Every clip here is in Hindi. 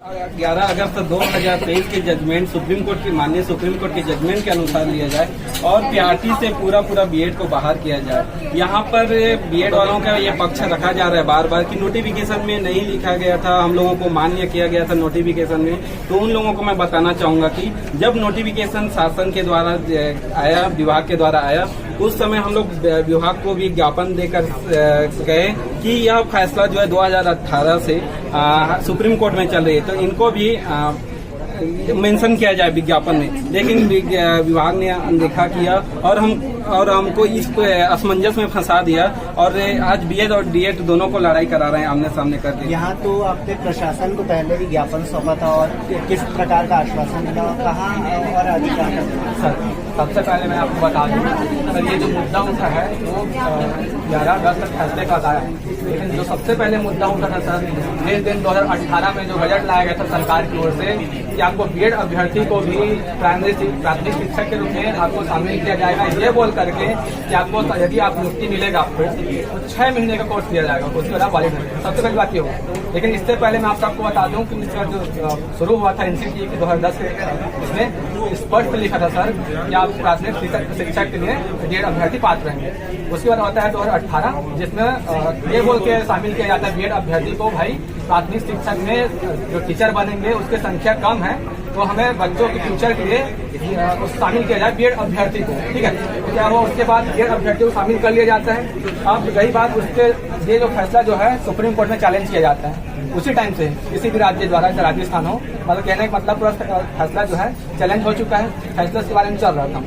11 अगस्त 2023 के जजमेंट सुप्रीम कोर्ट की माननीय सुप्रीम कोर्ट के जजमेंट के अनुसार लिया जाए और पीआरटी से पूरा बीएड को बाहर किया जाए। यहाँ पर बीएड वालों का ये पक्ष रखा जा रहा है बार बार कि नोटिफिकेशन में नहीं लिखा गया था, हम लोगों को मान्य किया गया था नोटिफिकेशन में। तो उन लोगों को मैं बताना चाहूंगा कि जब नोटिफिकेशन शासन के द्वारा आया, विभाग के द्वारा आया, उस समय हम लोग विभाग को भी ज्ञापन देकर गए कि यह फैसला जो है 2018 से सुप्रीम कोर्ट में चल रही है, तो इनको भी मेंशन किया जाए विज्ञापन में। लेकिन विभाग ने अनदेखा किया और हमको इस असमंजस में फंसा दिया और आज बीएड और डीएड दोनों को लड़ाई करा रहे हैं आमने सामने करके। यहाँ तो आपने प्रशासन को पहले भी ज्ञापन सौंपा था और किस प्रकार का आश्वासन मिला, कहाँ और अधिकार? सर, सबसे पहले मैं आपको बता दूं, सर ये जो मुद्दा उठा है वो 11 अगस्त तक फैसले का आया है, लेकिन जो सबसे पहले मुद्दा उठा था सर, जिस दिन 2018 में जो बजट लाया गया था सरकार की ओर से कि आपको बीएड अभ्यर्थी को भी प्राथमिक शिक्षक के रूप में आपको शामिल किया जाएगा, ये बोल करके कि आपको यदि आप नियुक्ति मिलेगा आपको तो 6 महीने का कोर्स दिया जाएगा, उसके बाद वैलिड है। सबसे पहली बात ये हो। लेकिन इससे पहले मैं आप सबको बता दूं कि इसका जो शुरू हुआ था एनसीटी की 2010 के, इसमें स्पष्ट लिखा था सर कि आप प्राथमिक शिक्षक के लिए बीएड अभ्यर्थी पात्र रहेंगे। उसके बाद आता है 2018, जिसमें ये बोल के शामिल किया जाता है बीएड अभ्यर्थी को, भाई प्राथमिक शिक्षक में जो टीचर बनेंगे उसकी संख्या कम है, तो हमें बच्चों के फ्यूचर के लिए शामिल किया जाए बीएड अभ्यर्थी को। ठीक है, तो क्या वो उसके बाद बीएड अभ्यर्थी को शामिल कर लिया जाता है। अब रही बात उसके, ये जो फैसला जो है सुप्रीम कोर्ट में चैलेंज किया जाता है उसी टाइम से, किसी भी राज्य द्वारा, राजस्थान हो, मतलब कहने का मतलब पूरा फैसला जो है चैलेंज हो चुका है, फैसला इसके बारे में चल रहा था।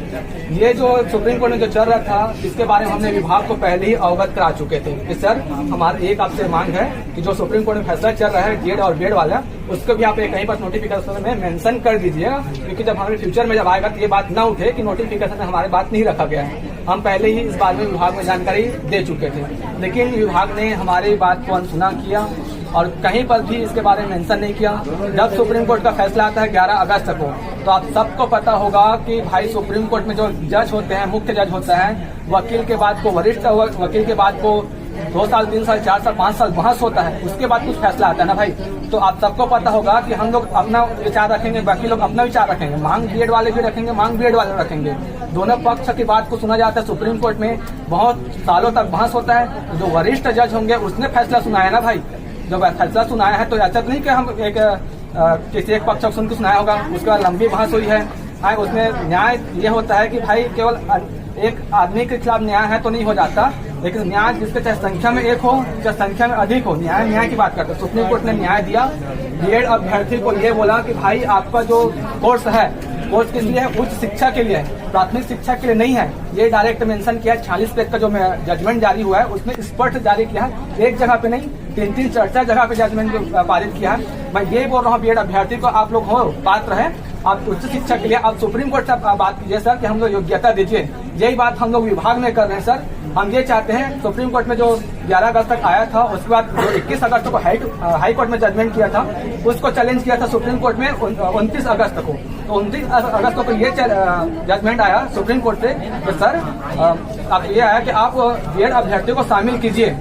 ये जो सुप्रीम कोर्ट में जो चल रहा था इसके बारे में हमने विभाग को पहले ही अवगत करा चुके थे कि सर हमारी एक आपसे मांग है कि जो सुप्रीम कोर्ट में फैसला चल रहा है डीएड और बीएड वाला, उसको भी आप कहीं पर नोटिफिकेशन में मेंशन कर दीजिएगा, क्योंकि जब हमारे फ्यूचर में जब आएगा तो ये बात ना उठे कि नोटिफिकेशन में हमारी बात नहीं रखा गया है। हम पहले ही इस बारे में विभाग में जानकारी दे चुके थे, लेकिन विभाग ने हमारी बात को अनसुना किया और कहीं पर भी इसके बारे में मेंशन नहीं किया। जब सुप्रीम कोर्ट का फैसला आता है 11 अगस्त को, तो आप सबको पता होगा कि भाई सुप्रीम कोर्ट में जो जज होते हैं, मुख्य जज होता है, वकील के बाद को वरिष्ठ वकील के बाद को 2 साल 3 साल 4 साल 5 साल बहस होता है, उसके बाद कुछ फैसला आता है ना भाई। तो आप सबको पता होगा कि हम लोग अपना विचार रखेंगे, बाकी लोग अपना विचार रखेंगे, मांग बीएड वाले भी रखेंगे, मांग बीएड वाले रखेंगे, दोनों पक्ष की बात को सुना जाता है। सुप्रीम कोर्ट में बहुत सालों तक बहस होता है, जो वरिष्ठ जज होंगे उसने फैसला सुनाया ना भाई। जब फैसला सुनाया है तो ऐसा नहीं कि हम किसी एक पक्ष को सुन के सुनाया होगा, उसके बाद लंबी बहस हुई है। उसमें न्याय ये होता है कि भाई केवल एक आदमी के खिलाफ न्याय है तो नहीं हो जाता, लेकिन न्याय जिसके चाहे संख्या में एक हो चाहे संख्या में अधिक हो, न्याय की बात करते हैं। सुप्रीम कोर्ट ने न्याय दिया, बीएड अभ्यर्थी को ये बोला कि भाई आपका जो कोर्स है, कोर्स किस लिए है? उच्च शिक्षा के लिए है, प्राथमिक शिक्षा के लिए नहीं है। ये डायरेक्ट मेंशन किया। 46 पेज का जो जजमेंट जारी हुआ है उसमें स्पष्ट जारी किया है, एक जगह पे नहीं 3 4 जगह पे जजमेंट पारित किया है। मैं ये बोल रहा हूँ बीएड अभ्यर्थी को, आप लोग हो पात्र है, आप उच्च शिक्षा के लिए आप सुप्रीम कोर्ट से बात कीजिए सर कि हम लोग योग्यता दीजिए। यही बात हम लोग विभाग में कर रहे हैं सर। हम ये चाहते हैं, सुप्रीम कोर्ट में जो 11 अगस्त तक आया था, उसके बाद जो 21 अगस्त को हाई कोर्ट में जजमेंट किया था, उसको चैलेंज किया था सुप्रीम कोर्ट में 29 अगस्त को। तो 29 अगस्त को ये जजमेंट आया सुप्रीम कोर्ट से कि सर अब ये आया कि आप बीएड अभ्यर्थियों को शामिल कीजिए।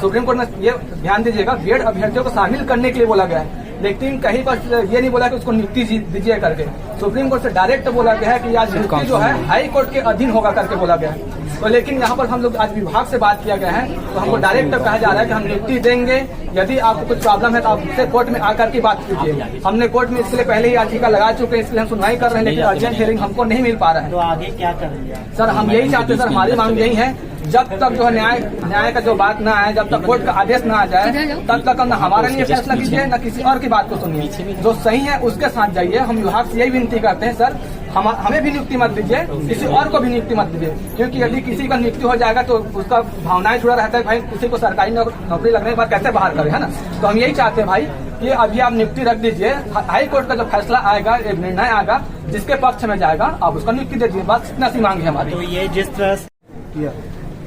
सुप्रीम कोर्ट में ये ध्यान दीजिएगा, बीएड अभ्यर्थियों को शामिल करने के लिए बोला गया है, लेकिन कहीं पर ये नहीं बोला कि उसको नियुक्ति दीजिए करके। सुप्रीम कोर्ट से डायरेक्ट बोला गया है कि आज नियुक्ति जो है हाई कोर्ट के अधीन होगा करके बोला गया है। तो लेकिन यहाँ पर हम लोग आज विभाग से बात किया गया है, तो हमको डायरेक्ट कहा जा रहा है कि हम नियुक्ति देंगे, यदि आपको कुछ प्रॉब्लम है तो आप उससे कोर्ट में आकर के बात कीजिए। हमने कोर्ट में इसके लिए पहले ही याचिका लगा चुके हैं, इसलिए हम सुनवाई कर रहे हैं, लेकिन अर्जेंट हियरिंग हमको नहीं मिल पा रहा है। तो आगे क्या करेंगे सर? हम यही चाहते हैं सर, हमारी मांग यही है, जब तक जो है न्याय का जो बात ना आए, जब तक कोर्ट का आदेश ना आ जाए, तब तक हम हमारा लिए फैसला कीजिए, न किसी और की बात को सुनिए। जो सही है उसके साथ जाइए। हम विभाग से यही विनती करते हैं सर, हमें भी नियुक्ति मत दीजिए, किसी और को भी नियुक्ति मत दीजिए, क्योंकि यदि किसी का नियुक्ति हो जाएगा तो उसका भावनाएं जुड़ा रहता है, भाई किसी को सरकारी नौकरी लगने के बाद कैसे बाहर करे, है ना। तो हम यही चाहते हैं भाई कि अभी आप नियुक्ति रख दीजिए, हाई कोर्ट का जो फैसला आएगा, एक निर्णय आएगा, जिसके पक्ष में जाएगा आप उसका नियुक्ति दे दीजिए, बस इतना सी मांग है हमारी। तो ये जिस तरह से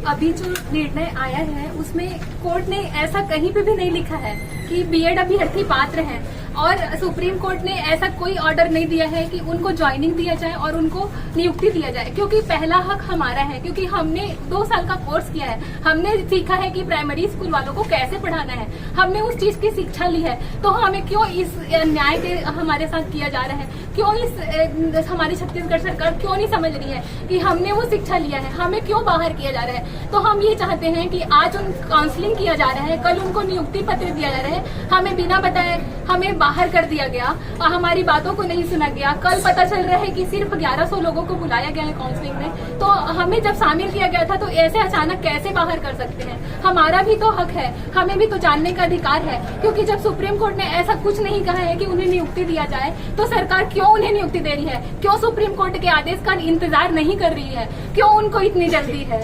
अभी जो निर्णय आया है उसमें कोर्ट ने ऐसा कहीं पे भी नहीं लिखा है कि बीएड अभ्यर्थी पात्र हैं। और सुप्रीम कोर्ट ने ऐसा कोई ऑर्डर नहीं दिया है कि उनको ज्वाइनिंग दिया जाए और उनको नियुक्ति दिया जाए, क्योंकि पहला हक हमारा है, क्योंकि हमने 2 साल का कोर्स किया है, हमने सीखा है कि प्राइमरी स्कूल वालों को कैसे पढ़ाना है, हमने उस चीज की शिक्षा ली है। तो हमें क्यों इस न्याय के हमारे साथ किया जा रहा है, क्यों इस हमारी छत्तीसगढ़ सरकार क्यों नहीं समझ रही है कि हमने वो शिक्षा लिया है, हमें क्यों बाहर किया जा रहा है। तो हम ये चाहते हैं कि आज उन काउंसलिंग किया जा रहा है, कल उनको नियुक्ति पत्र दिया जा रहा है, हमें बिना बताए हमें बाहर कर दिया गया और हमारी बातों को नहीं सुना गया। कल पता चल रहा है कि सिर्फ 1100 लोगों को बुलाया गया है काउंसलिंग में, तो हमें जब शामिल किया गया था तो ऐसे अचानक कैसे बाहर कर सकते हैं। हमारा भी तो हक है, हमें भी तो जानने का अधिकार है, क्योंकि जब सुप्रीम कोर्ट ने ऐसा कुछ नहीं कहा है कि उन्हें नियुक्ति दिया जाए तो सरकार क्यों उन्हें नियुक्ति दे रही है, क्यों सुप्रीम कोर्ट के आदेश का इंतजार नहीं कर रही है, क्यों उनको इतनी जल्दी है।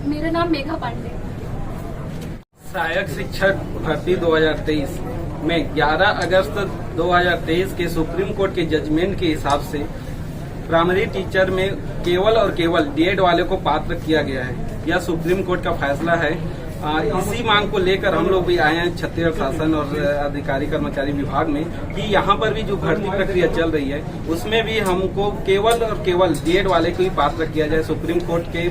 मेरा नाम मेघा पांडे। सहायक शिक्षक भर्ती 2023 में 11 अगस्त 2023 के सुप्रीम कोर्ट के जजमेंट के हिसाब से प्राइमरी टीचर में केवल और केवल डीएड वाले को पात्र किया गया है। यह सुप्रीम कोर्ट का फैसला है। इसी मांग को लेकर हम लोग भी आए हैं छत्तीसगढ़ शासन और अधिकारी कर्मचारी विभाग में कि यहाँ पर भी जो भर्ती प्रक्रिया चल रही है उसमें भी हमको केवल और केवल डीएड वाले को ही पात्र किया जाए, सुप्रीम कोर्ट के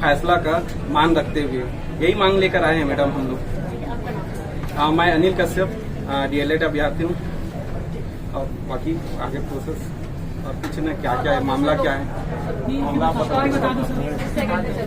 फैसला का मान रखते हुए यही मांग लेकर आए हैं मैडम हम लोग। मैं अनिल कश्यप डीएलएड अभ्यर्थी हूँ और बाकी आगे प्रोसेस और कुछ न क्या क्या है, मामला क्या है, मामला आप बता दो।